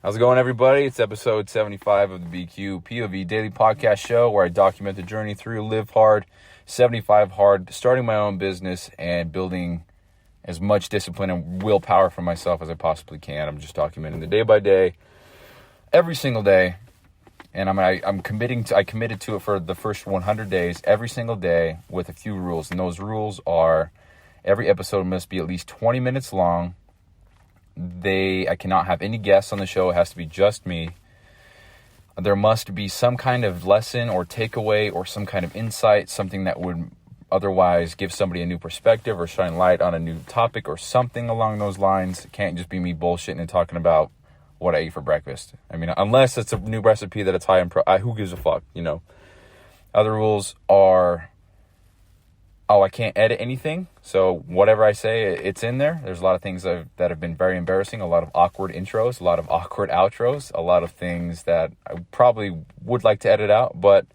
How's it going, everybody? It's episode 75 of the bq.POV daily podcast show where I document the journey through Live Hard, 75 Hard, starting my own business and building as much discipline and willpower for myself as I possibly can. I'm just documenting the day by day, every single day. And I committed to it for the first 100 days, every single day with a few rules. And those rules are every episode must be at least 20 minutes long. I cannot have any guests on the show. It has to be just me. There must be some kind of lesson or takeaway or some kind of insight, something that would otherwise give somebody a new perspective or shine light on a new topic or something along those lines. It can't just be me bullshitting and talking about what I ate for breakfast. I mean, unless it's a new recipe that it's high in who gives a fuck, you know? Other rules are, I can't edit anything. So whatever I say, it's in there. There's a lot of things that have been very embarrassing, a lot of awkward intros, a lot of awkward outros, a lot of things that I probably would like to edit out, but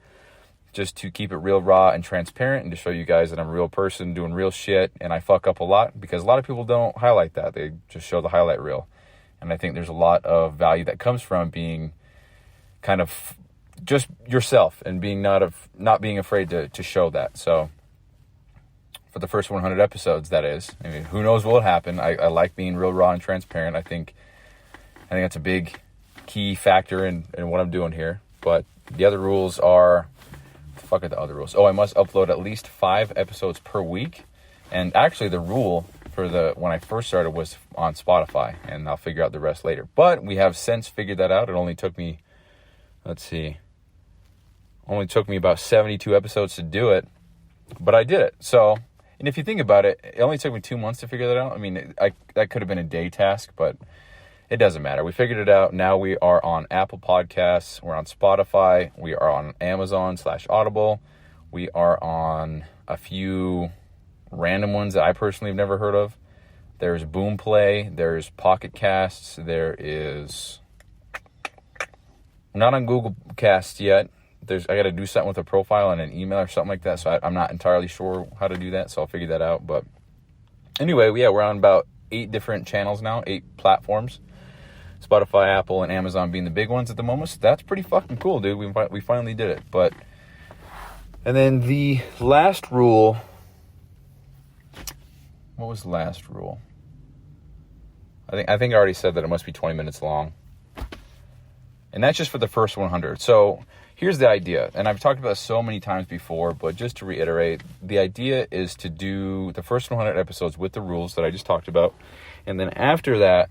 just to keep it real, raw, and transparent, and to show you guys that I'm a real person doing real shit, and I fuck up a lot, because a lot of people don't highlight that. They just show the highlight reel. And I think there's a lot of value that comes from being kind of just yourself and being not being afraid to show that. So for the first 100 episodes, that is. I mean, who knows what will happen. I like being real, raw, and transparent. I think that's a big key factor in what I'm doing here. But the other rules are, fuck are the other rules? I must upload at least 5 episodes per week. And actually the rule for when I first started was on Spotify, and I'll figure out the rest later. But we have since figured that out. It only took me, about 72 episodes to do it, but I did it. So, and if you think about it, it only took me 2 months to figure that out. I mean, that could have been a day task, but it doesn't matter. We figured it out. Now we are on Apple Podcasts. We're on Spotify. We are on Amazon/Audible. We are on a few random ones that I personally have never heard of. There's Boomplay. There's Pocket Casts. There is... I'm not on Google Casts yet. I got to do something with a profile and an email or something like that, so I'm not entirely sure how to do that, so I'll figure that out. But anyway, we're on about 8 different channels now, 8 platforms. Spotify, Apple, and Amazon being the big ones at the moment. So that's pretty fucking cool, dude. We finally did it. And then the last rule... What was the last rule? I think I already said that it must be 20 minutes long. And that's just for the first 100. So here's the idea. And I've talked about this so many times before, but just to reiterate, the idea is to do the first 100 episodes with the rules that I just talked about. And then after that,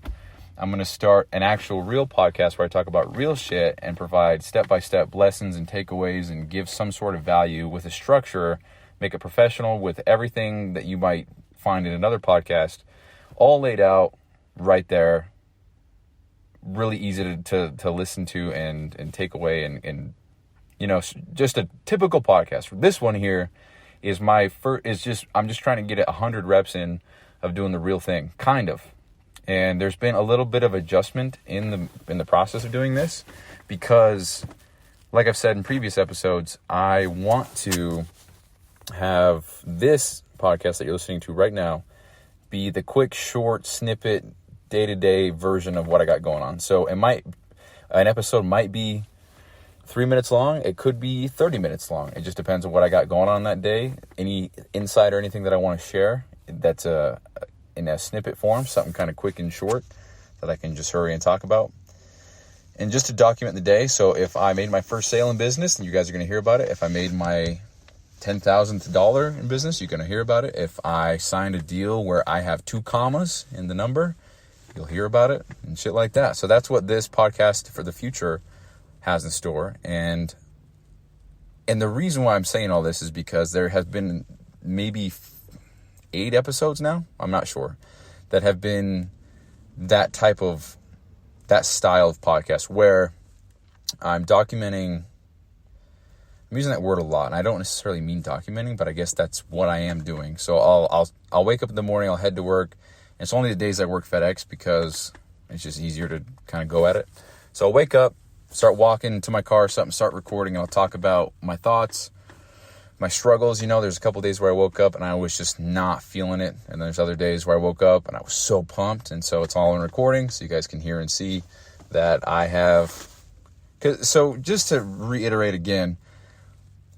I'm going to start an actual real podcast where I talk about real shit and provide step-by-step lessons and takeaways and give some sort of value with a structure, make it professional with everything that you might find in another podcast, all laid out right there, really easy to listen to and take away, and you know, just a typical podcast. This one here is I'm just trying to get 100 reps in of doing the real thing, kind of. And there's been a little bit of adjustment in the process of doing this, because like I've said in previous episodes, I want to have this podcast that you're listening to right now be the quick, short snippet, day-to-day version of what I got going on. So an episode might be 3 minutes long. It could be 30 minutes long. It just depends on what I got going on that day. Any insight or anything that I want to share that's in a snippet form, something kind of quick and short that I can just hurry and talk about. And just to document the day. So if I made my first sale in business, then you guys are going to hear about it. If I made my $10,000 in business, you're going to hear about it. If I signed a deal where I have 2 commas in the number, you'll hear about it and shit like that. So that's what this podcast for the future has in store. And the reason why I'm saying all this is because there has been maybe 8 episodes now, I'm not sure, that have been that style of podcast where I'm documenting. I'm using that word a lot, and I don't necessarily mean documenting, but I guess that's what I am doing. So I'll wake up in the morning, I'll head to work, and it's only the days I work FedEx because it's just easier to kind of go at it. So I'll wake up, start walking to my car or something, start recording, and I'll talk about my thoughts, my struggles. You know, there's a couple days where I woke up and I was just not feeling it. And there's other days where I woke up and I was so pumped. And so it's all in recording so you guys can hear and see that I have. So just to reiterate again,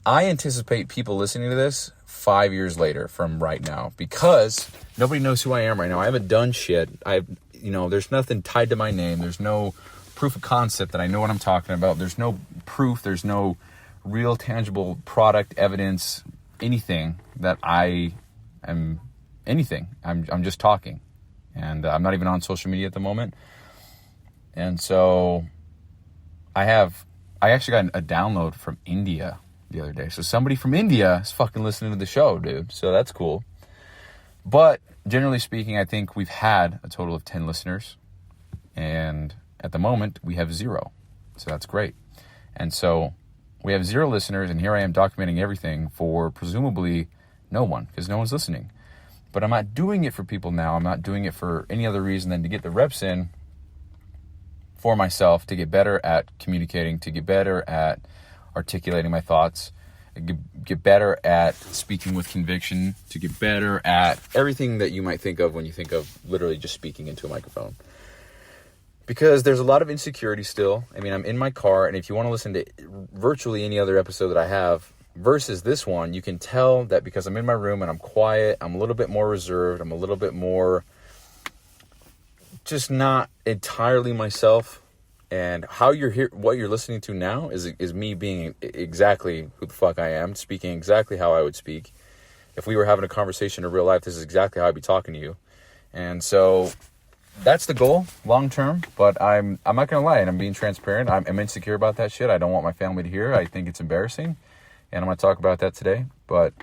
I anticipate people listening to this 5 years later from right now, because nobody knows who I am right now. I haven't done shit. There's nothing tied to my name. There's no proof of concept that I know what I'm talking about. There's no proof. There's no real tangible product evidence, anything that I am anything. I'm just talking, and I'm not even on social media at the moment. And so I actually got a download from India the other day. So somebody from India is fucking listening to the show, dude. So that's cool. But generally speaking, I think we've had a total of 10 listeners, and at the moment we have 0. So that's great. And so we have 0 listeners, and here I am documenting everything for presumably no one, because no one's listening. But I'm not doing it for people now. I'm not doing it for any other reason than to get the reps in for myself, to get better at communicating, to get better at articulating my thoughts, get better at speaking with conviction, to get better at everything that you might think of when you think of literally just speaking into a microphone. Because there's a lot of insecurity still. I mean, I'm in my car, and if you want to listen to virtually any other episode that I have versus this one, you can tell that because I'm in my room and I'm quiet, I'm a little bit more reserved, I'm a little bit more just not entirely myself. And how you're here, what you're listening to now is me being exactly who the fuck I am, speaking exactly how I would speak. If we were having a conversation in real life, this is exactly how I'd be talking to you. And so that's the goal long term, but I'm not going to lie, and I'm being transparent. I'm insecure about that shit. I don't want my family to hear. I think it's embarrassing, and I'm going to talk about that today. But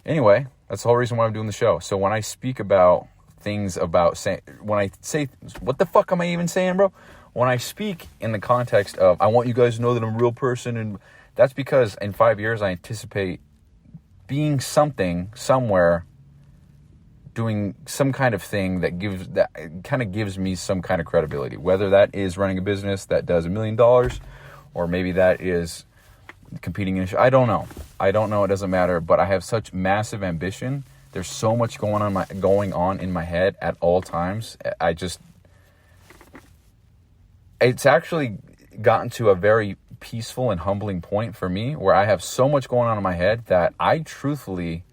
anyway, that's the whole reason why I'm doing the show. So when I speak about things about when I say, what the fuck am I even saying, bro? When I speak in the context of, I want you guys to know that I'm a real person, and that's because in 5 years, I anticipate being something, somewhere, doing some kind of thing that kind of gives me some kind of credibility, whether that is running a business that does $1 million, or maybe that is competing in a show. I don't know. It doesn't matter, but I have such massive ambition. There's so much going on in my head at all times. It's actually gotten to a very peaceful and humbling point for me where I have so much going on in my head that I truthfully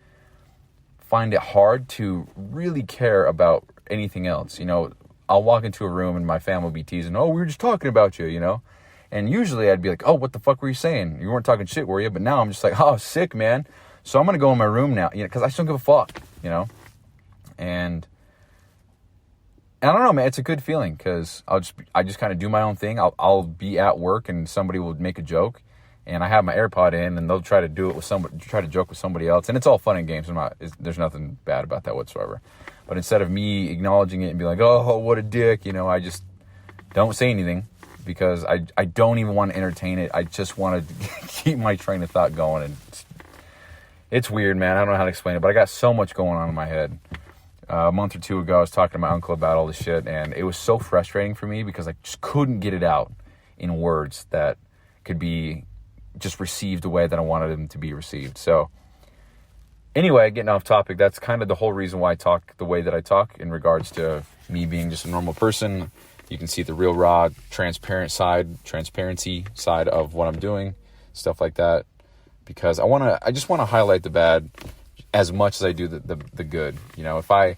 find it hard to really care about anything else. I'll walk into a room and my family will be teasing, oh, we were just talking about you, And usually I'd be like, oh, what the fuck were you saying? You weren't talking shit, were you? But now I'm just like, oh, sick, man. So I'm going to go in my room now, because I just don't give a fuck, And I don't know, man, it's a good feeling because I just kind of do my own thing. I'll be at work and somebody will make a joke and I have my AirPod in and they'll try to do it with try to joke with somebody else. And it's all fun and games. There's nothing bad about that whatsoever. But instead of me acknowledging it and be like, oh, what a dick, I just don't say anything because I don't even want to entertain it. I just want to keep my train of thought going. And it's weird, man. I don't know how to explain it, but I got so much going on in my head. A month or two ago, I was talking to my uncle about all this shit, and it was so frustrating for me because I just couldn't get it out in words that could be just received the way that I wanted them to be received. So anyway, getting off topic, that's kind of the whole reason why I talk the way that I talk in regards to me being just a normal person. You can see the real raw, transparency side of what I'm doing, stuff like that. Because I just want to highlight the bad as much as I do the good. If I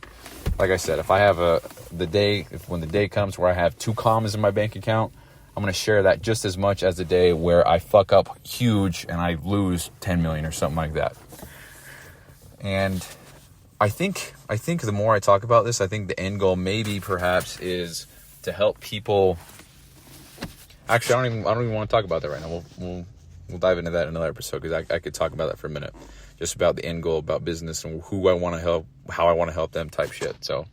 have when the day comes where I have 2 commas in my bank account, I'm going to share that just as much as the day where I fuck up huge and I lose 10 million or something like that. And I think the more I talk about this, I think the end goal maybe perhaps is to help people. Actually, I don't even want to talk about that right now. We'll dive into that in another episode because I could talk about that for a minute. Just about the end goal, about business and who I want to help, how I want to help them type shit. So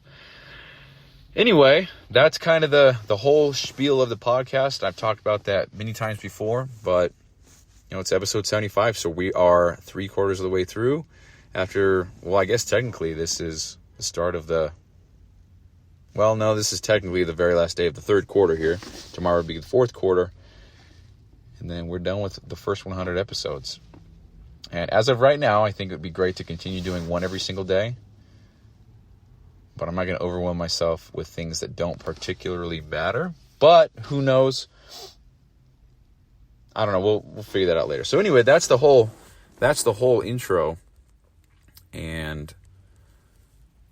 anyway, that's kind of the whole spiel of the podcast. I've talked about that many times before, but it's episode 75. So we are 3/4 of the way through I guess technically this is the start of this is technically the very last day of the 3rd quarter here. Tomorrow will be the 4th quarter. And then we're done with the first 100 episodes. And as of right now, I think it would be great to continue doing one every single day. But I'm not going to overwhelm myself with things that don't particularly matter. But who knows? I don't know. We'll figure that out later. So anyway, that's the whole intro. And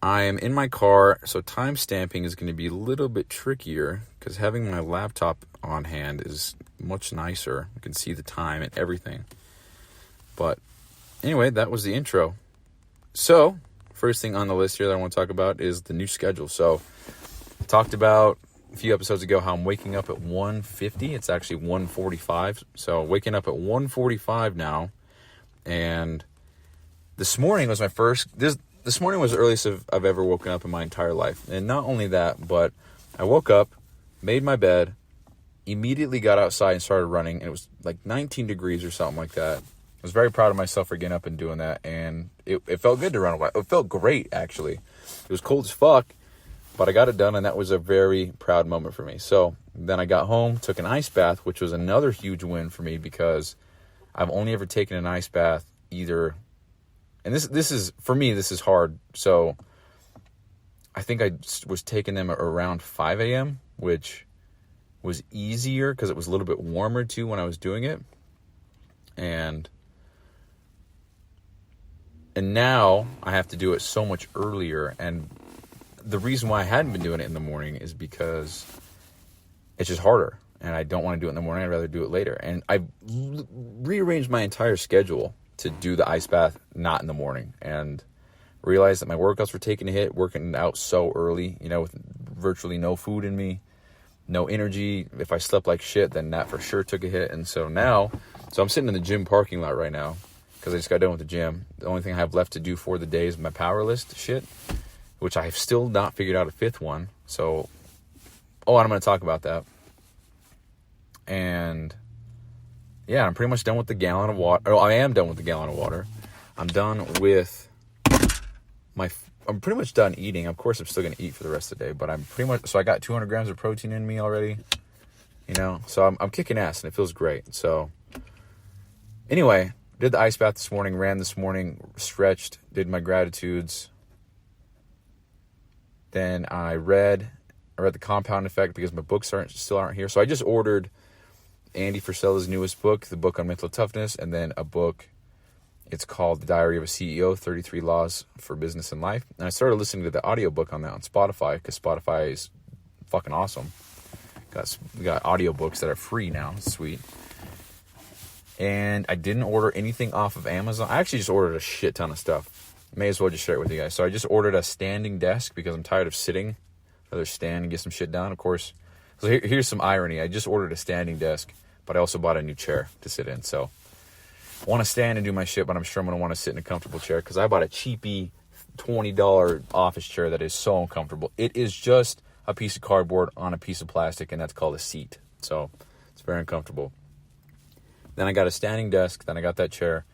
I am in my car, so time stamping is going to be a little bit trickier because having my laptop on hand is much nicer. You can see the time and everything. But anyway, that was the intro. So, first thing on the list here that I want to talk about is the new schedule. So, I talked about a few episodes ago how I'm waking up at 1:50. It's actually 1:45. So, waking up at 1:45 now. And this morning was my first... This morning was the earliest I've ever woken up in my entire life. And not only that, but I woke up, made my bed, immediately got outside and started running. And it was like 19 degrees or something like that. I was very proud of myself for getting up and doing that. And it felt good to run away. It felt great, actually. It was cold as fuck, but I got it done. And that was a very proud moment for me. So then I got home, took an ice bath, which was another huge win for me because I've only ever taken an ice bath either... And this is, for me, this is hard. So I think I was taking them around 5 a.m., which was easier because it was a little bit warmer too when I was doing it. And now I have to do it so much earlier. And the reason why I hadn't been doing it in the morning is because it's just harder. And I don't want to do it in the morning. I'd rather do it later. And I rearranged my entire schedule to do the ice bath not in the morning, and realized that my workouts were taking a hit, working out so early, with virtually no food in me, no energy. If I slept like shit, then that for sure took a hit. And so I'm sitting in the gym parking lot right now because I just got done with the gym. The only thing I have left to do for the day is my Powerlist shit, which I have still not figured out a fifth one. So, I'm going to talk about that. And yeah, I'm pretty much done with the gallon of water. Oh, I am done with the gallon of water. I'm done with I'm pretty much done eating. Of course, I'm still going to eat for the rest of the day, but so I got 200 grams of protein in me already, so I'm kicking ass and it feels great. So anyway, did the ice bath this morning, ran this morning, stretched, did my gratitudes. Then I read The Compound Effect because my books still aren't here. So I just ordered Andy Frisella's newest book, the book on mental toughness, and then a book, it's called The Diary of a CEO, 33 Laws for Business and Life. And I started listening to the audiobook on that on Spotify because Spotify is fucking awesome. We got audiobooks that are free now. It's sweet. And I didn't order anything off of Amazon. I actually just ordered a shit ton of stuff. May as well just share it with you guys. So I just ordered a standing desk because I'm tired of sitting. I'd rather stand and get some shit done, of course. So here's some irony. I just ordered a standing desk, but I also bought a new chair to sit in. So I want to stand and do my shit, but I'm sure I'm going to want to sit in a comfortable chair because I bought a cheapy $20 office chair that is so uncomfortable. It is just a piece of cardboard on a piece of plastic, and that's called a seat. So it's very uncomfortable. Then I got a standing desk. Then I got that chair.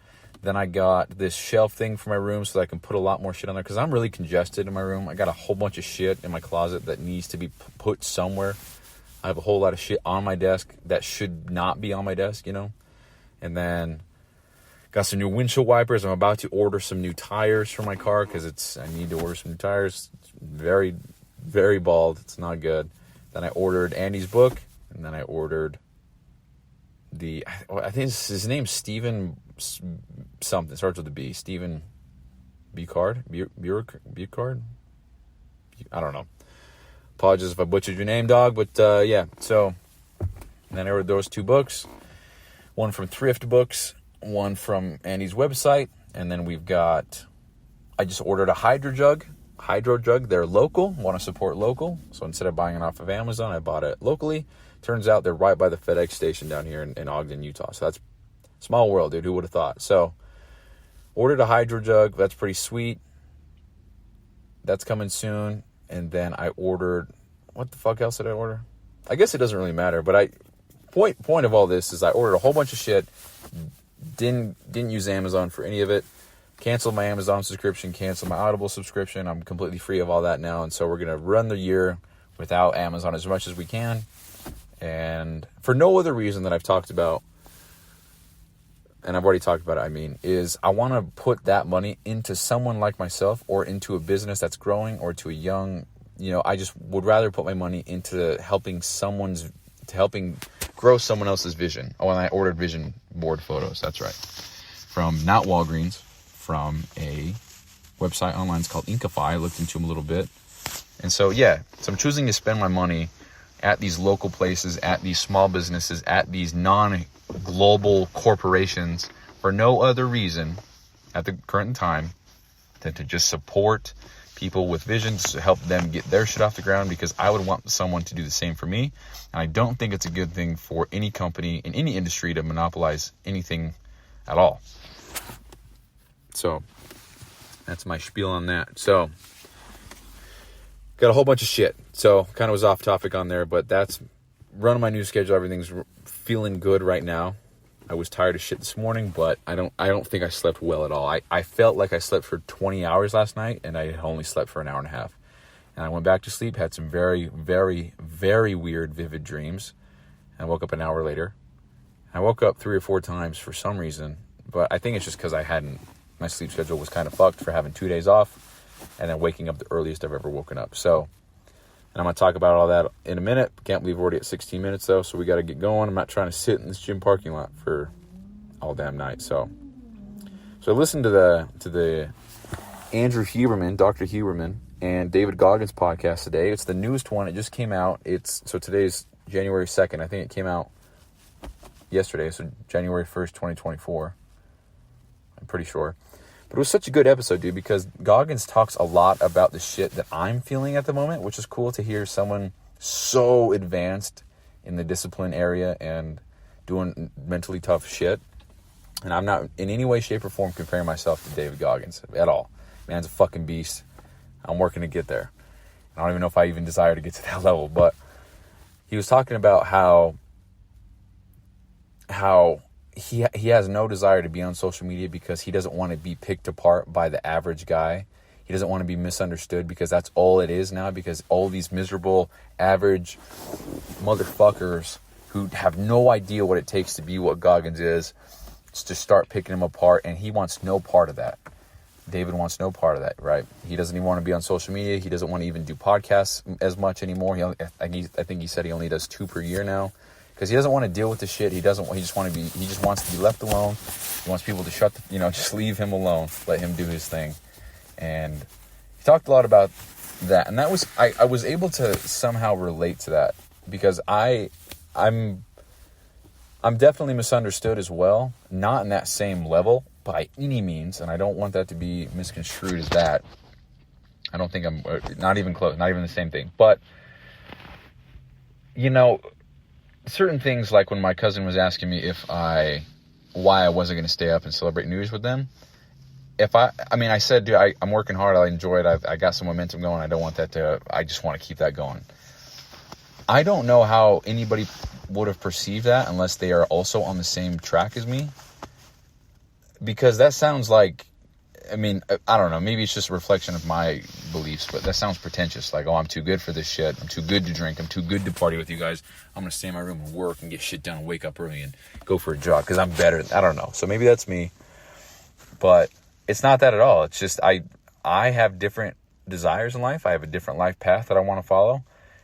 Then I got this shelf thing for my room so that I can put a lot more shit on there because I'm really congested in my room. I got a whole bunch of shit in my closet that needs to be put somewhere. I have a whole lot of shit on my desk that should not be on my desk, And then got some new windshield wipers. I'm about to order some new tires for my car because I need to order some new tires. It's very, very bald. It's not good. Then I ordered Andy's book, and then I ordered I think his name's Stephen something. Starts with a B. Stephen Bucard? Bucard? I don't know. Apologies if I butchered your name, dog. But yeah, so then I ordered those two books. One from Thrift Books, one from Andy's website. And then I just ordered a Hydro Jug. They're local. Want to support local. So instead of buying it off of Amazon, I bought it locally. Turns out they're right by the FedEx station down here in Ogden, Utah. So that's small world, dude. Who would have thought? So ordered a Hydro Jug. That's pretty sweet. That's coming soon. And then I ordered, what the fuck else did I order? I guess it doesn't really matter. But point of all this is I ordered a whole bunch of shit. Didn't use Amazon for any of it. Canceled my Amazon subscription. Canceled my Audible subscription. I'm completely free of all that now. And so we're going to run the year without Amazon as much as we can. And for no other reason that I've talked about, and I've already talked about it, is I want to put that money into someone like myself or into a business that's growing or to a young, I just would rather put my money into helping grow someone else's vision. Oh, and I ordered vision board photos. That's right. From not Walgreens, from a website online. It's called Inkify. I looked into them a little bit. And so I'm choosing to spend my money at these local places, at these small businesses, at these non-global corporations for no other reason at the current time than to just support people with visions, to help them get their shit off the ground, because I would want someone to do the same for me. And I don't think it's a good thing for any company in any industry to monopolize anything at all. So that's my spiel on that. So got a whole bunch of shit. So kind of was off topic on there, but that's running my new schedule. Everything's feeling good right now. I was tired of shit this morning, but I don't think I slept well at all. I felt like I slept for 20 hours last night, and I only slept for an hour and a half. And I went back to sleep, had some very, very, very weird, vivid dreams. And I woke up an hour later. I woke up 3 or 4 times for some reason, but I think it's just because my sleep schedule was kind of fucked for having 2 days off and then waking up the earliest I've ever woken up. So, and I'm going to talk about all that in a minute. Can't believe we're already at 16 minutes though, so we got to get going. I'm not trying to sit in this gym parking lot for all damn night. So I listened to the Andrew Huberman, Dr. Huberman, and David Goggins podcast today. It's the newest one. It just came out. So today's January 2nd. I think it came out yesterday, so January 1st, 2024. I'm pretty sure. But it was such a good episode, dude, because Goggins talks a lot about the shit that I'm feeling at the moment, which is cool to hear someone so advanced in the discipline area and doing mentally tough shit. And I'm not in any way, shape, or form comparing myself to David Goggins at all. Man's a fucking beast. I'm working to get there. I don't even know if I even desire to get to that level, but he was talking about how he has no desire to be on social media because he doesn't want to be picked apart by the average guy. He doesn't want to be misunderstood because that's all it is now, because all these miserable average motherfuckers who have no idea what it takes to be what Goggins is, to start picking him apart, and he wants no part of that. David wants no part of that, right? He doesn't even want to be on social media. He doesn't want to even do podcasts as much anymore. I think he said he only does 2 per year now, because he doesn't want to deal with the shit. He just wants to be left alone. He wants people to just leave him alone, let him do his thing. And he talked a lot about that, and that was I was able to somehow relate to that, because I'm definitely misunderstood as well, not in that same level by any means, and I don't want that to be misconstrued as that. I don't think I'm not even close, not even the same thing. But certain things, like when my cousin was asking me why I wasn't going to stay up and celebrate New Year's with them. I said, dude, I'm working hard. I enjoy it. I got some momentum going. I just want to keep that going. I don't know how anybody would have perceived that unless they are also on the same track as me. Because that sounds like, I don't know, maybe it's just a reflection of my beliefs, but that sounds pretentious. Like, oh, I'm too good for this shit. I'm too good to drink. I'm too good to party with you guys. I'm going to stay in my room and work and get shit done and wake up early and go for a jog because I'm better. I don't know. So maybe that's me. But it's not that at all. It's just I have different desires in life. I have a different life path that I want to follow.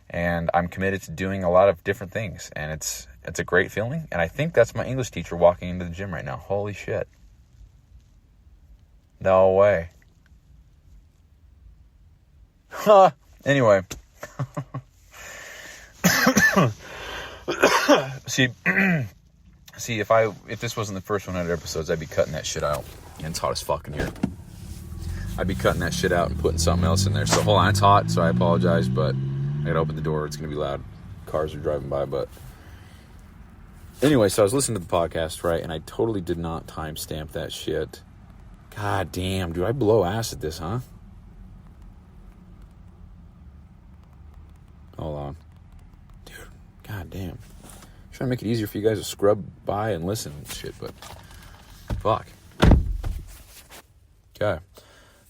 And I'm committed to doing a lot of different things. And it's a great feeling. And I think that's my English teacher walking into the gym right now. Holy shit. No way. Huh. Anyway. See, if this wasn't the first 100 episodes, I'd be cutting that shit out. And it's hot as fuck in here. I'd be cutting that shit out and putting something else in there. So hold on, it's hot, so I apologize, but I gotta open the door. It's gonna be loud. Cars are driving by, but anyway, so I was listening to the podcast, right? And I totally did not timestamp that shit. God damn, dude, I blow ass at this, huh? Hold on. Dude, god damn. I'm trying to make it easier for you guys to scrub by and listen and shit, but fuck. Okay.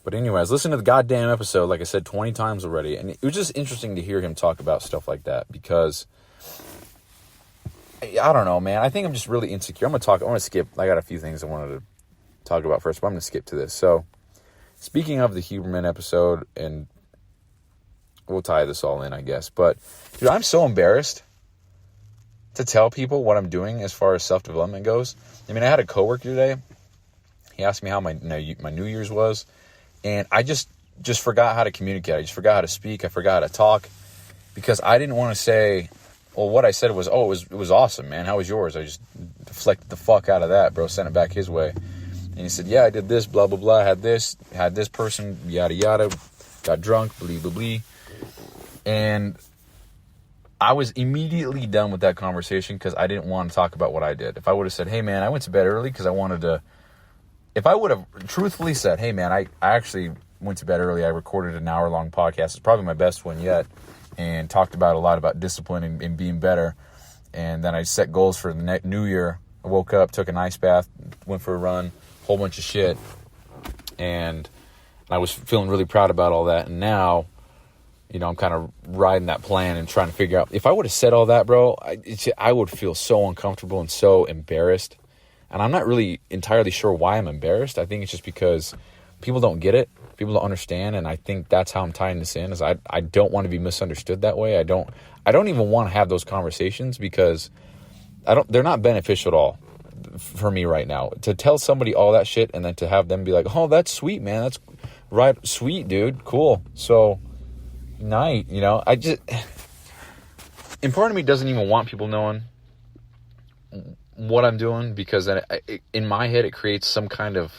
But anyway, I was listening to the goddamn episode, like I said, 20 times already, and it was just interesting to hear him talk about stuff like that, because I don't know, man. I think I'm just really insecure. I want to skip. I got a few things I wanted to talk about first, but I'm going to skip to this. So, speaking of the Huberman episode and we'll tie this all in, I guess. But, dude, I'm so embarrassed to tell people what I'm doing as far as self-development goes. I mean, I had a coworker today. He asked me how my New Year's was, and I just forgot how to communicate. I just forgot how to speak. I forgot how to talk because I didn't want to say, well, what I said was, oh, it was awesome, man. How was yours? I just deflected the fuck out of that, bro. Sent it back his way. And he said, yeah, I did this, blah, blah, blah. Had this person, yada, yada. Got drunk, blah, blah, blah. And I was immediately done with that conversation because I didn't want to talk about what I did. If I would have said, hey, man, I went to bed early because I wanted to. If I would have truthfully said, hey, man, I actually went to bed early. I recorded an hour-long podcast. It's probably my best one yet. And talked about a lot about discipline and being better. And then I set goals for the new year. I woke up, took an ice bath, went for a run, whole bunch of shit. And I was feeling really proud about all that. And now, you know, I'm kind of riding that plan and trying to figure out. If I would have said all that, bro, I would feel so uncomfortable and so embarrassed. And I'm not really entirely sure why I'm embarrassed. I think it's just because people don't get it. People don't understand. And I think that's how I'm tying this in, is I don't want to be misunderstood that way. I don't even want to have those conversations because they're not beneficial at all for me right now. To tell somebody all that shit and then to have them be like, oh, that's sweet, man. That's right. Sweet, dude. Cool. So, night, you know, and part of me doesn't even want people knowing what I'm doing because then in my head it creates some kind of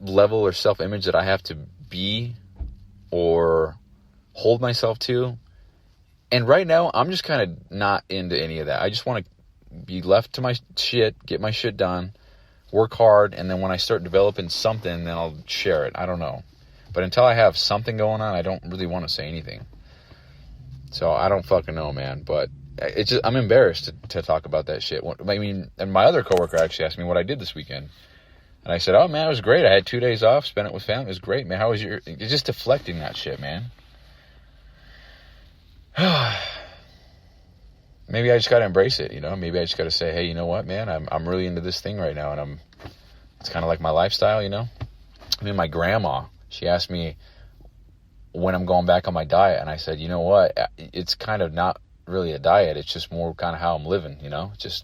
level or self-image that I have to be or hold myself to. And right now I'm just kind of not into any of that. I just want to be left to my shit, get my shit done, work hard, and then when I start developing something, then I'll share it. I don't know. But until I have something going on, I don't really want to say anything. So I don't fucking know, man. But it's just, I'm embarrassed to talk about that shit. I mean, and my other coworker actually asked me what I did this weekend. And I said, oh, man, it was great. I had 2 days off, spent it with family. It was great, man. How was your... It's just deflecting that shit, man. Maybe I just got to embrace it, you know? Maybe I just got to say, hey, you know what, man? I'm really into this thing right now, and it's kind of like my lifestyle, you know? I mean, my grandma, she asked me when I'm going back on my diet, and I said, you know what? It's kind of not really a diet. It's just more kind of how I'm living, you know? Just...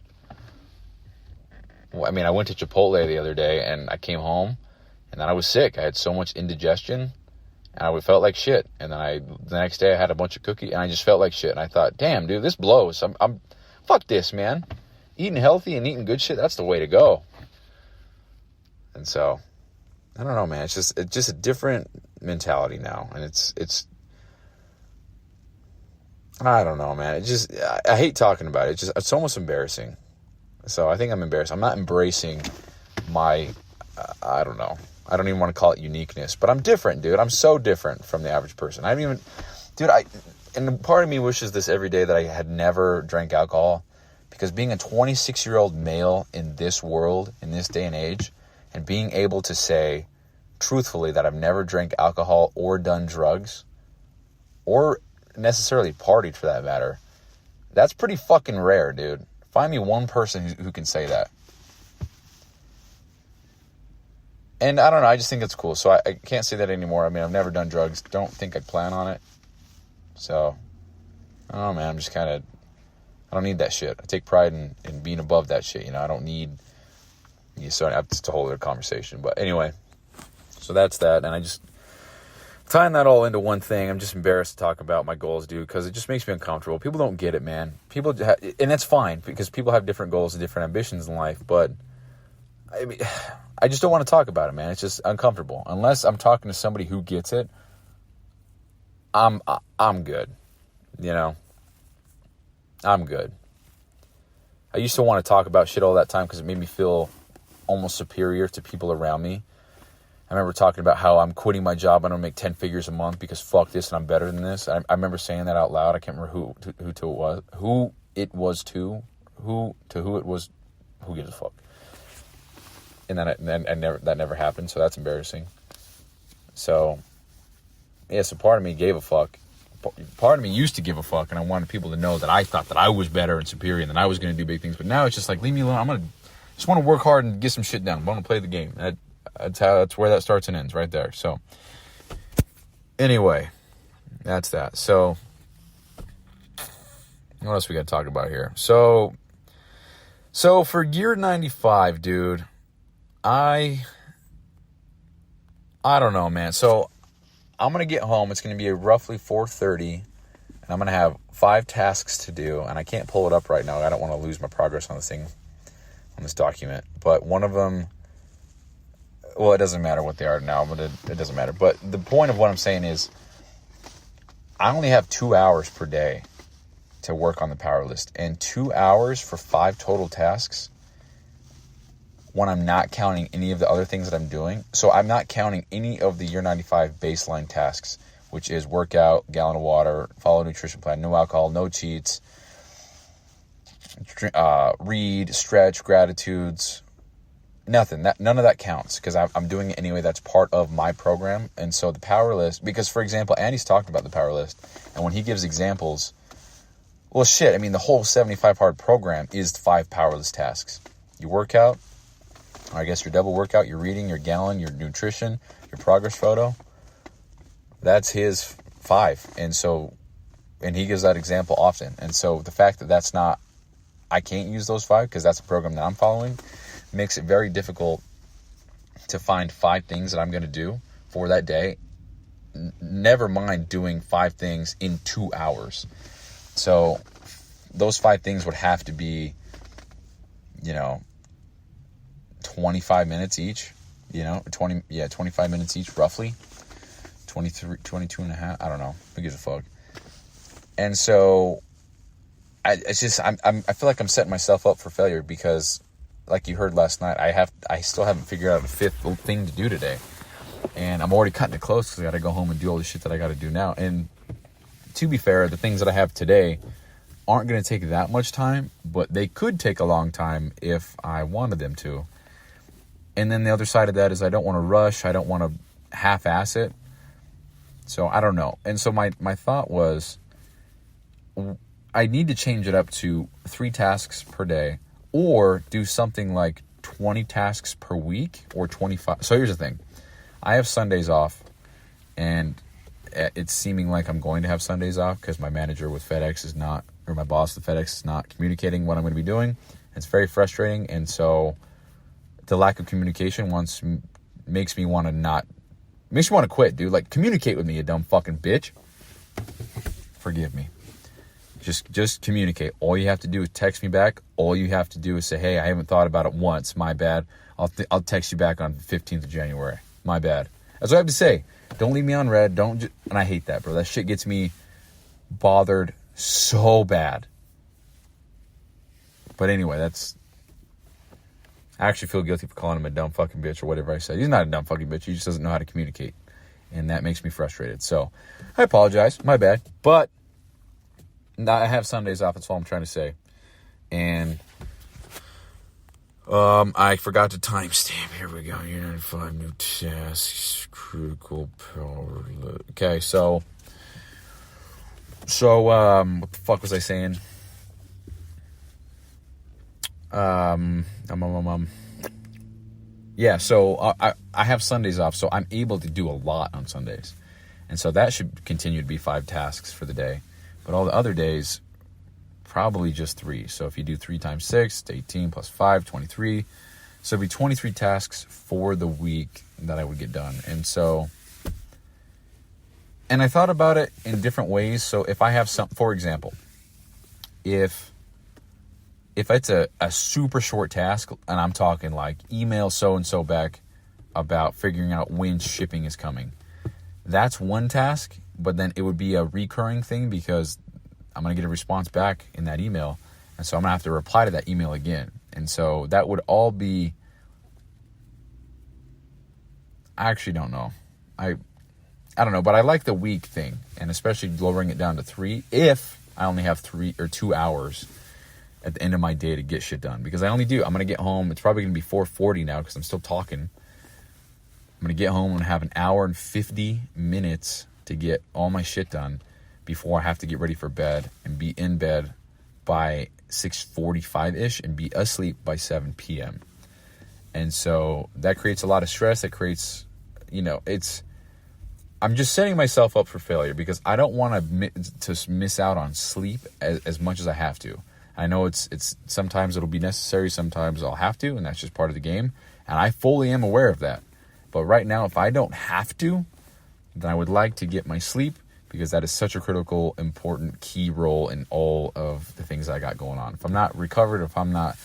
I mean, I went to Chipotle the other day, and I came home, and then I was sick. I had so much indigestion, and I felt like shit. And then the next day, I had a bunch of cookies, and I just felt like shit. And I thought, damn, dude, this blows. Fuck this, man. Eating healthy and eating good shit, that's the way to go. And so, I don't know, man. It's just a different mentality now, and it's. I don't know, man. I hate talking about it. It's almost embarrassing. So I think I'm embarrassed. I'm not embracing my, I don't know. I don't even want to call it uniqueness, but I'm different, dude. I'm so different from the average person. And part of me wishes this every day that I had never drank alcohol, because being a 26-year-old male in this world, in this day and age, and being able to say truthfully that I've never drank alcohol or done drugs or necessarily partied for that matter, that's pretty fucking rare, dude. Find me one person who can say that. And I don't know, I just think it's cool. So I can't say that anymore. I mean, I've never done drugs. Don't think I'd plan on it. So, I don't know, man. I'm just kind of, I don't need that shit. I take pride in being above that shit, you know. I don't need, so that's a whole other conversation. But anyway, so that's that. And I just, tying that all into one thing, I'm just embarrassed to talk about my goals, dude, because it just makes me uncomfortable. People don't get it, man. And that's fine, because people have different goals and different ambitions in life, but I mean, I just don't want to talk about it, man. It's just uncomfortable. Unless I'm talking to somebody who gets it, I'm good, you know? I'm good. I used to want to talk about shit all that time because it made me feel almost superior to people around me. I remember talking about how I'm quitting my job. I'm going to make 10 figures a month because fuck this and I'm better than this. I remember saying that out loud. I can't remember who it was. Who gives a fuck? And then that never happened. So that's embarrassing. So, yeah, so part of me gave a fuck. Part of me used to give a fuck, and I wanted people to know that I thought that I was better and superior and that I was going to do big things. But now it's just like, leave me alone. Just want to work hard and get some shit done. I want to play the game. That's where that starts and ends, right there. So, anyway, that's that. So what else we got to talk about here? So for year 95, dude, I don't know, man. So I'm going to get home. It's going to be roughly 4:30, and I'm going to have 5 tasks to do, and I can't pull it up right now. I don't want to lose my progress on this thing, on this document. But one of them, well, it doesn't matter what they are now, but it doesn't matter. But the point of what I'm saying is I only have 2 hours per day to work on the Powerlist, and 2 hours for 5 total tasks when I'm not counting any of the other things that I'm doing. So I'm not counting any of the year 95 baseline tasks, which is workout, gallon of water, follow nutrition plan, no alcohol, no cheats, read, stretch, gratitudes, nothing. None of that counts because I'm doing it anyway. That's part of my program. And so the Powerlist, because for example, Andy's talked about the Powerlist, and when he gives examples, well, shit, I mean, the whole 75 hard program is 5 Powerlist tasks. You work out, or I guess your double workout, your reading, your gallon, your nutrition, your progress photo. That's his 5. And he gives that example often. And so the fact that that's not, I can't use those 5 because that's a program that I'm following, makes it very difficult to find 5 things that I'm going to do for that day. Never mind doing 5 things in 2 hours. So those 5 things would have to be, 25 minutes each, 25 minutes each, roughly 23, 22 and a half. I don't know. Who gives a fuck? And so I feel like I'm setting myself up for failure because, like you heard last night, I still haven't figured out a 5th thing to do today, and I'm already cutting it close because I got to go home and do all the shit that I got to do now. And to be fair, the things that I have today aren't going to take that much time, but they could take a long time if I wanted them to. And then the other side of that is I don't want to rush. I don't want to half-ass it. So I don't know. And so my thought was I need to change it up to 3 tasks per day, or do something like 20 tasks per week or 25. So here's the thing. I have Sundays off, and it's seeming like I'm going to have Sundays off because my manager with FedEx is not, or my boss with FedEx is not communicating what I'm going to be doing. It's very frustrating. And so the lack of communication makes me want to quit, dude. Like, communicate with me, you dumb fucking bitch. Forgive me. Just communicate. All you have to do is text me back. All you have to do is say, hey, I haven't thought about it once. My bad. I'll text you back on the 15th of January. My bad. That's what I have to say. Don't leave me on red. And I hate that, bro. That shit gets me bothered so bad. But anyway, I actually feel guilty for calling him a dumb fucking bitch or whatever I said. He's not a dumb fucking bitch. He just doesn't know how to communicate. And that makes me frustrated. So I apologize. My bad. But I have Sundays off. That's all I'm trying to say. And I forgot to timestamp. Here we go. Year 95 new tasks. Critical power. Okay, so what the fuck was I saying? Yeah, so I have Sundays off, so I'm able to do a lot on Sundays. And so that should continue to be 5 tasks for the day. But all the other days, probably just 3. So if you do 3 times 6, it's 18 plus 5, 23. So it'd be 23 tasks for the week that I would get done. And I thought about it in different ways. So if I have for example, if it's a super short task, and I'm talking like email so-and-so back about figuring out when shipping is coming, that's one task, but then it would be a recurring thing because I'm going to get a response back in that email. And so I'm going to have to reply to that email again. And so that would all be, I actually don't know. I don't know, but I like the week thing, and especially lowering it down to 3 if I only have 3 or 2 hours at the end of my day to get shit done. Because I'm going to get home. It's probably going to be 4:40 now because I'm still talking. I'm going to get home and have an hour and 50 minutes to get all my shit done before I have to get ready for bed and be in bed by 6:45-ish and be asleep by 7 p.m. And so that creates a lot of stress. That creates, I'm just setting myself up for failure because I don't want to miss out on sleep as much as I have to. I know it's sometimes it'll be necessary, sometimes I'll have to, and that's just part of the game. And I fully am aware of that. But right now, if I don't have to, then I would like to get my sleep because that is such a critical, important, key role in all of the things I got going on. If I'm not recovered, if I'm not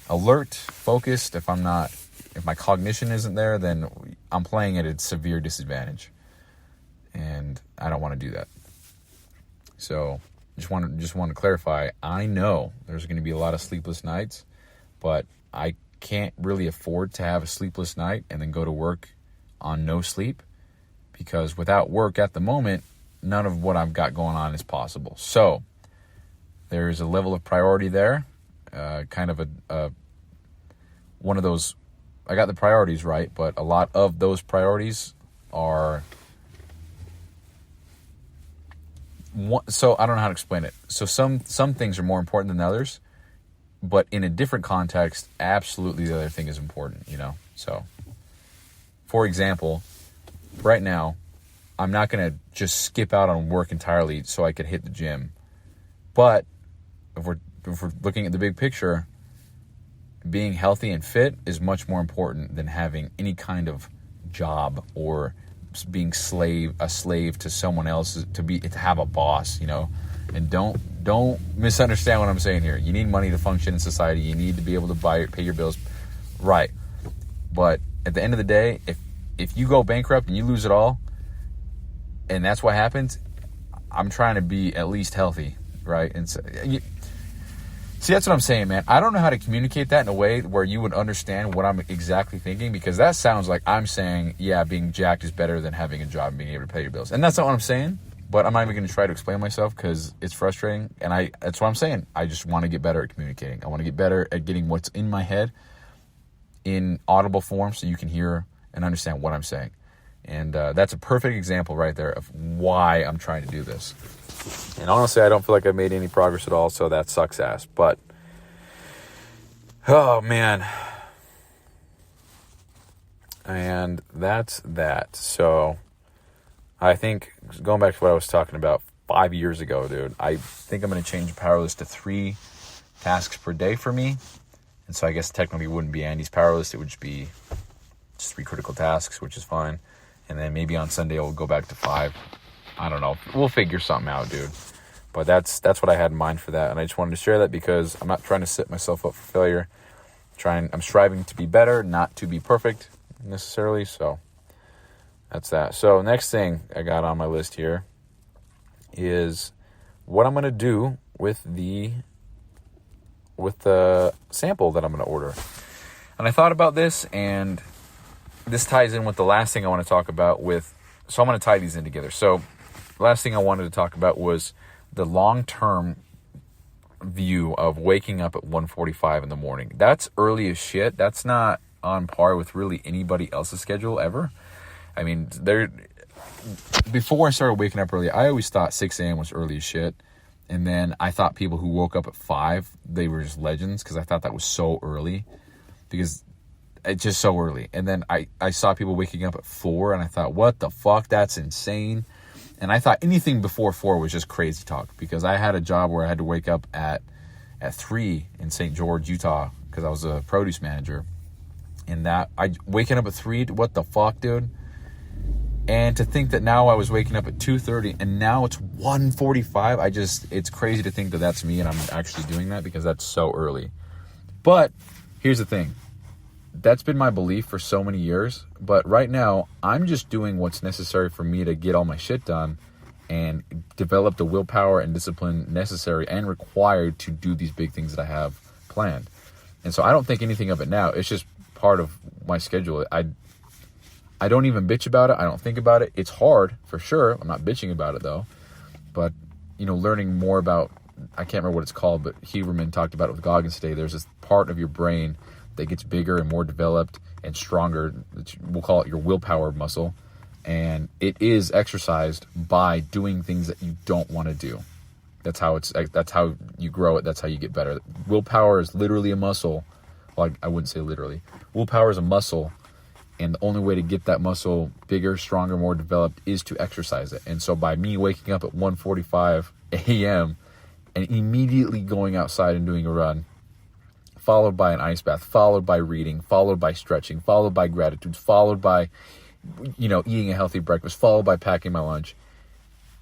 alert, focused, if my cognition isn't there, then I'm playing at a severe disadvantage. And I don't want to do that. So just want to clarify, I know there's going to be a lot of sleepless nights, but I can't really afford to have a sleepless night and then go to work on no sleep, because without work at the moment, none of what I've got going on is possible. So there's a level of priority there, kind of a one of those. I got the priorities right, but a lot of those priorities are. So I don't know how to explain it. So some things are more important than others, but in a different context, absolutely the other thing is important, So, for example, right now, I'm not going to just skip out on work entirely so I could hit the gym. But if we're looking at the big picture, being healthy and fit is much more important than having any kind of job or being a slave to someone else, to have a boss, And don't misunderstand what I'm saying here. You need money to function in society. You need to be able to pay your bills, right? But at the end of the day, if you go bankrupt and you lose it all, and that's what happens, I'm trying to be at least healthy, right? And so, see, that's what I'm saying, man. I don't know how to communicate that in a way where you would understand what I'm exactly thinking, because that sounds like I'm saying, yeah, being jacked is better than having a job and being able to pay your bills. And that's not what I'm saying, but I'm not even going to try to explain myself because it's frustrating. And that's what I'm saying. I just want to get better at communicating. I want to get better at getting what's in my head in audible form so you can hear and understand what I'm saying. And that's a perfect example right there of why I'm trying to do this. And honestly, I don't feel like I've made any progress at all, so that sucks ass. But, oh, man. And that's that. So, I think, going back to what I was talking about 5 years ago, dude, I think I'm going to change the Powerlist to 3 tasks per day for me. And so I guess technically it wouldn't be Andy's Powerlist. It would just be 3 critical tasks, which is fine. And then maybe on Sunday I'll go back to 5. I don't know. We'll figure something out, dude. But that's what I had in mind for that. And I just wanted to share that because I'm not trying to set myself up for failure. I'm striving to be better, not to be perfect necessarily. So that's that. So next thing I got on my list here is what I'm going to do with the sample that I'm going to order. And I thought about this, and this ties in with the last thing I want to talk about so I'm going to tie these in together. So last thing I wanted to talk about was the long-term view of waking up at 1:45 in the morning. That's early as shit. That's not on par with really anybody else's schedule ever. I mean, before I started waking up early, I always thought 6 a.m. was early as shit. And then I thought people who woke up at 5, they were just legends, because I thought that was so early. Because it's just so early. And then I saw people waking up at 4, and I thought, what the fuck? That's insane. And I thought anything before 4 was just crazy talk, because I had a job where I had to wake up at 3 in St. George, Utah, because I was a produce manager. And waking up at 3, what the fuck, dude? And to think that now I was waking up at 2:30 and now it's 1:45, it's crazy to think that that's me and I'm actually doing that, because that's so early. But here's the thing. That's been my belief for so many years. But right now, I'm just doing what's necessary for me to get all my shit done and develop the willpower and discipline necessary and required to do these big things that I have planned. And so I don't think anything of it now. It's just part of my schedule. I don't even bitch about it. I don't think about it. It's hard, for sure. I'm not bitching about it, though. But, learning more about, I can't remember what it's called, but Huberman talked about it with Goggins today. There's this part of your brain that gets bigger and more developed and stronger. We'll call it your willpower muscle. And it is exercised by doing things that you don't want to do. That's how you grow it. That's how you get better. Willpower is literally a muscle. Well, I wouldn't say literally. Willpower is a muscle. And the only way to get that muscle bigger, stronger, more developed is to exercise it. And so by me waking up at 1:45 a.m. and immediately going outside and doing a run, followed by an ice bath, followed by reading, followed by stretching, followed by gratitudes, followed by, eating a healthy breakfast, followed by packing my lunch,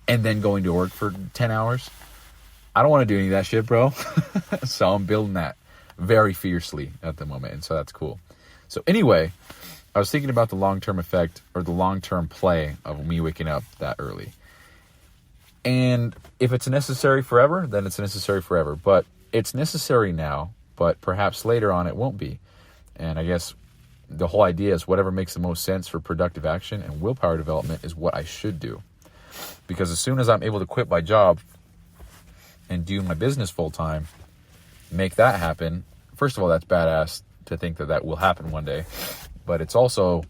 and then going to work for 10 hours. I don't want to do any of that shit, bro. So I'm building that very fiercely at the moment. And so that's cool. So anyway, I was thinking about the long-term effect or the long-term play of me waking up that early. And if it's necessary forever, then it's necessary forever. But it's necessary now, but perhaps later on it won't be. And I guess the whole idea is whatever makes the most sense for productive action and willpower development is what I should do. Because as soon as I'm able to quit my job and do my business full time, make that happen. First of all, that's badass to think that will happen one day. But it's also,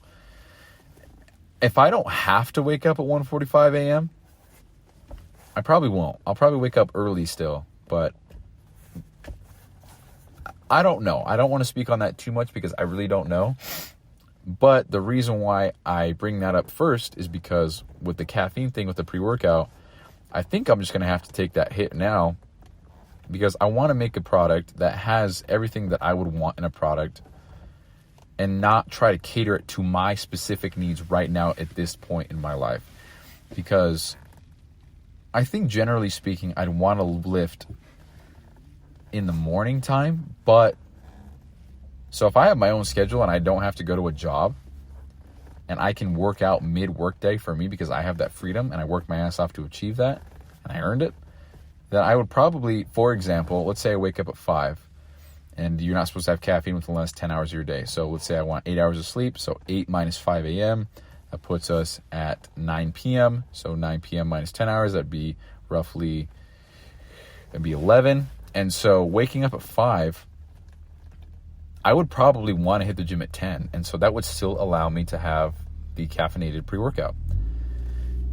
if I don't have to wake up at 1:45 a.m., I probably won't. I'll probably wake up early still, but I don't know. I don't want to speak on that too much because I really don't know. But the reason why I bring that up first is because with the caffeine thing, with the pre-workout, I think I'm just going to have to take that hit now because I want to make a product that has everything that I would want in a product and not try to cater it to my specific needs right now at this point in my life. Because I think generally speaking, I'd want to lift in the morning time, but so if I have my own schedule and I don't have to go to a job and I can work out mid-work day for me because I have that freedom and I work my ass off to achieve that and I earned it, then I would probably, for example, let's say I wake up at 5 and you're not supposed to have caffeine within the last 10 hours of your day. So let's say I want 8 hours of sleep. So 8 minus 5 a.m. That puts us at 9 p.m. So 9 p.m. minus 10 hours, that'd be 11. And so waking up at 5, I would probably want to hit the gym at 10. And so that would still allow me to have the caffeinated pre-workout.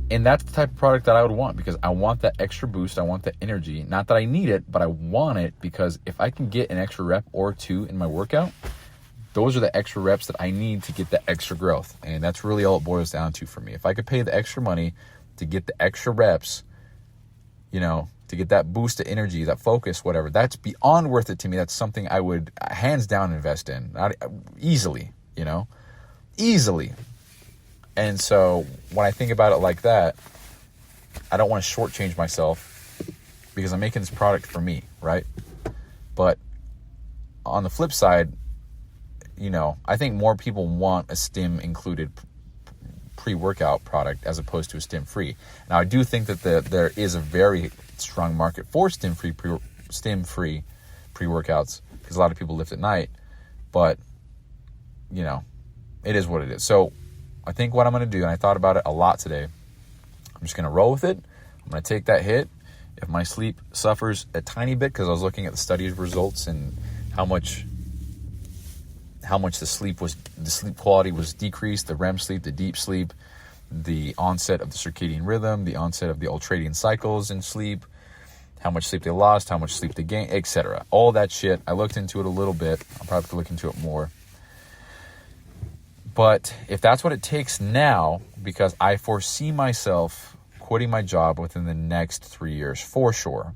And that's the type of product that I would want because I want that extra boost. I want that energy. Not that I need it, but I want it because if I can get an extra rep or two in my workout, those are the extra reps that I need to get that extra growth. And that's really all it boils down to for me. If I could pay the extra money to get the extra reps, to get that boost of energy, that focus, whatever, that's beyond worth it to me. That's something I would hands down invest in. Easily. And so when I think about it like that, I don't want to shortchange myself because I'm making this product for me, right? But on the flip side, I think more people want a stim included pre-workout product as opposed to a stim free. Now I do think that there is a very strong market for stim free pre-workouts because a lot of people lift at night, but it is what it is. So I think what I'm going to do, and I thought about it a lot today, I'm just going to roll with it. I'm going to take that hit. If my sleep suffers a tiny bit, because I was looking at the study results and how much the sleep quality was decreased, the REM sleep, the deep sleep, the onset of the circadian rhythm, the onset of the ultradian cycles in sleep, how much sleep they lost, how much sleep they gained, etc. All that shit. I looked into it a little bit. I'll probably have to look into it more. But if that's what it takes now, because I foresee myself quitting my job within the next 3 years, for sure.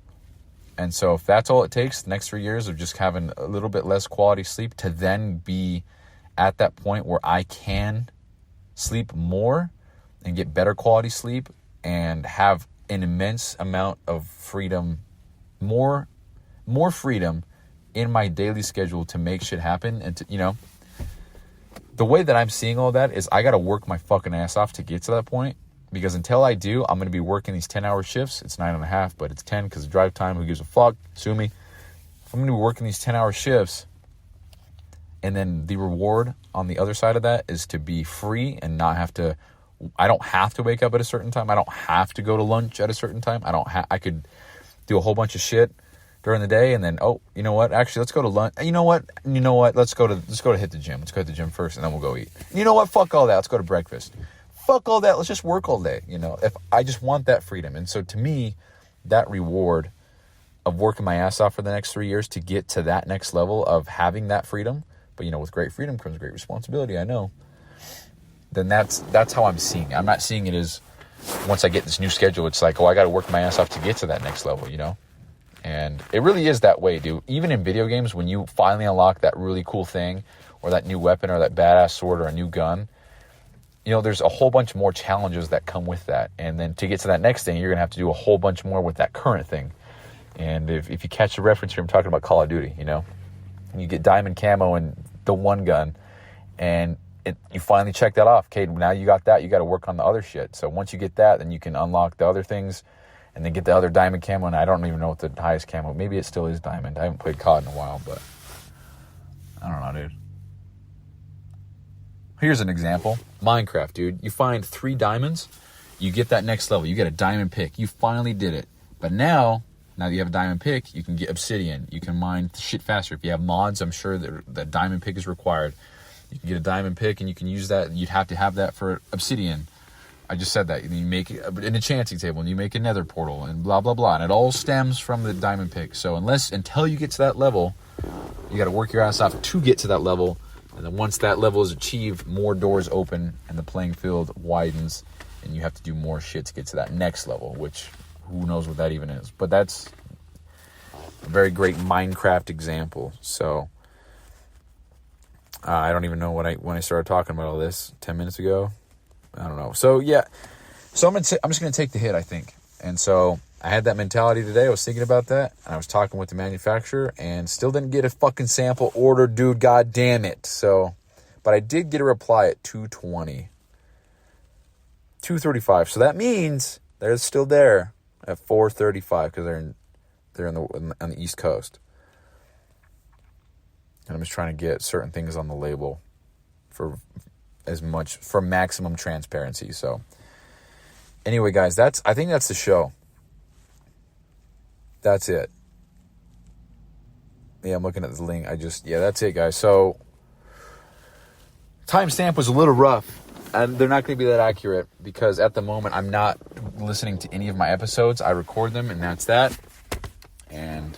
And so if that's all it takes, the next 3 years of just having a little bit less quality sleep to then be at that point where I can sleep more and get better quality sleep and have an immense amount of freedom, more freedom in my daily schedule to make shit happen and to, the way that I'm seeing all that is I got to work my fucking ass off to get to that point because until I do, I'm going to be working these 10-hour shifts. It's 9.5, but it's 10 because of drive time. Who gives a fuck? Sue me. If I'm going to be working these 10-hour shifts and then the reward on the other side of that is to be free and not have to, I don't have to wake up at a certain time. I don't have to go to lunch at a certain time. I could do a whole bunch of shit during the day and then, oh, you know what? Actually, let's go to lunch. You know what? Let's go to hit the gym. Let's go hit the gym first and then we'll go eat. You know what? Fuck all that. Let's go to breakfast. Fuck all that. Let's just work all day. If I just want that freedom. And so to me, that reward of working my ass off for the next 3 years to get to that next level of having that freedom, but with great freedom comes great responsibility. I know. then that's how I'm seeing it. I'm not seeing it as once I get this new schedule, it's like, oh, I got to work my ass off to get to that next level, you know? And it really is that way, dude. Even in video games, when you finally unlock that really cool thing or that new weapon or that badass sword or a new gun, you know, there's a whole bunch more challenges that come with that. And then to get to that next thing, you're going to have to do a whole bunch more with that current thing. And if you catch the reference here, I'm talking about Call of Duty, you know? You get diamond camo and the one gun, and you finally check that off. Okay, now you got that, you got to work on the other shit. So once you get that, then you can unlock the other things and then get the other diamond camo. And I don't even know what the highest camo, maybe it still is diamond. I haven't played COD in a while, but I don't know, dude. Here's an example. Minecraft, dude. You find 3 diamonds, you get that next level. You get a diamond pick. You finally did it. But now that you have a diamond pick, you can get obsidian. You can mine shit faster. If you have mods, I'm sure that diamond pick is required. You can get a diamond pick and you can use that. You'd have to have that for obsidian. I just said that. You make an enchanting table and you make a nether portal and blah, blah, blah. And it all stems from the diamond pick. So until you get to that level, you got to work your ass off to get to that level. And then once that level is achieved, more doors open and the playing field widens. And you have to do more shit to get to that next level, which who knows what that even is. But that's a very great Minecraft example. So I don't even know when I started talking about all this 10 minutes ago. I don't know. So yeah, so I'm just gonna take the hit, I think. And so I had that mentality today. I was thinking about that, and I was talking with the manufacturer, and still didn't get a fucking sample order, dude. God damn it. So, but I did get a reply at 2:20, 2:35. So that means they're still there at 4:35 because they're on the East Coast. And I'm just trying to get certain things on the label for maximum transparency. So anyway, guys, I think that's the show. That's it. Yeah, I'm looking at the link. That's it, guys. So timestamp was a little rough, and they're not going to be that accurate because at the moment I'm not listening to any of my episodes. I record them, and that's that. And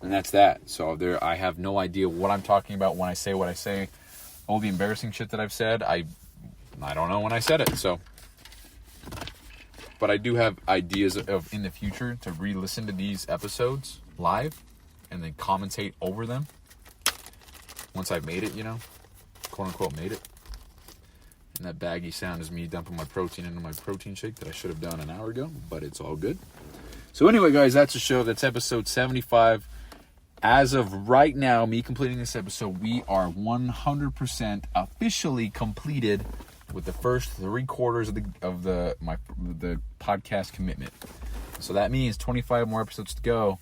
that's that. So I have no idea what I'm talking about when I say what I say. All the embarrassing shit that I've said, I don't know when I said it. So, but I do have ideas of in the future to re-listen to these episodes live and then commentate over them once I've made it, you know, quote unquote made it. And that baggy sound is me dumping my protein into my protein shake that I should have done an hour ago, but it's all good. So anyway, guys, that's the show. That's episode 75. As of right now, me completing this episode, we are 100% officially completed with the first 3/4 of the podcast commitment. So that means 25 more episodes to go.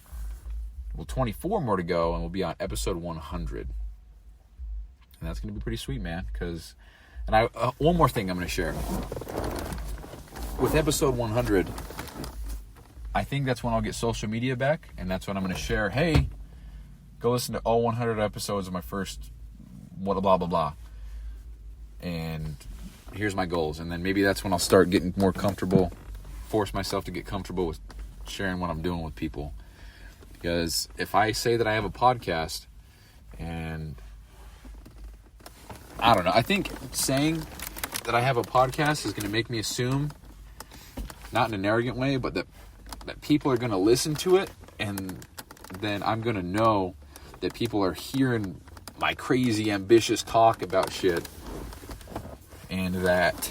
Well, 24 more to go, and we'll be on episode 100. And that's going to be pretty sweet, man. And one more thing I'm going to share. With episode 100, I think that's when I'll get social media back, and that's when I'm going to share, hey, go listen to all 100 episodes of my first blah, blah, blah, blah. And here's my goals. And then maybe that's when I'll start getting more comfortable, force myself to get comfortable with sharing what I'm doing with people. Because if I say that I have a podcast, and I don't know, I think saying that I have a podcast is going to make me assume, not in an arrogant way, but that people are going to listen to it, and then I'm going to know that people are hearing my crazy, ambitious talk about shit, and that,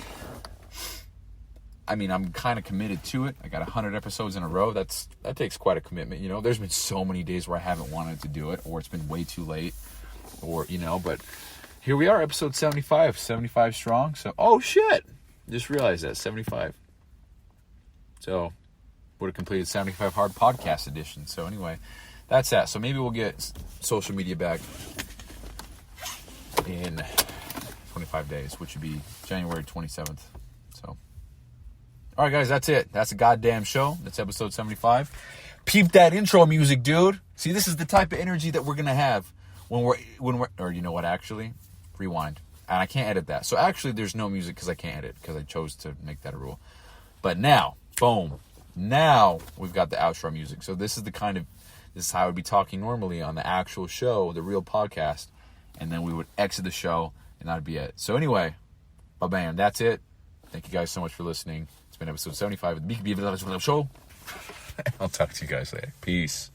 I mean, I'm kind of committed to it. I got 100 episodes in a row. That takes quite a commitment, you know. There's been so many days where I haven't wanted to do it, or it's been way too late, or, you know, but here we are, episode 75 strong. So, oh shit, just realized that, 75. So, would have completed 75 hard podcast edition. So anyway, that's that. So maybe we'll get social media back in 25 days, which would be January 27th. So, all right, guys, that's it. That's a goddamn show. That's episode 75. Peep that intro music, dude. See, this is the type of energy that we're gonna have when we're, or you know what? Actually, rewind. And I can't edit that. So actually, there's no music because I can't edit because I chose to make that a rule. But now, boom. Now we've got the outro music. So this is how I would be talking normally on the actual show, the real podcast. And then we would exit the show and that'd be it. So anyway, bam, that's it. Thank you guys so much for listening. It's been episode 75 of the bq.POV show. I'll talk to you guys later. Peace.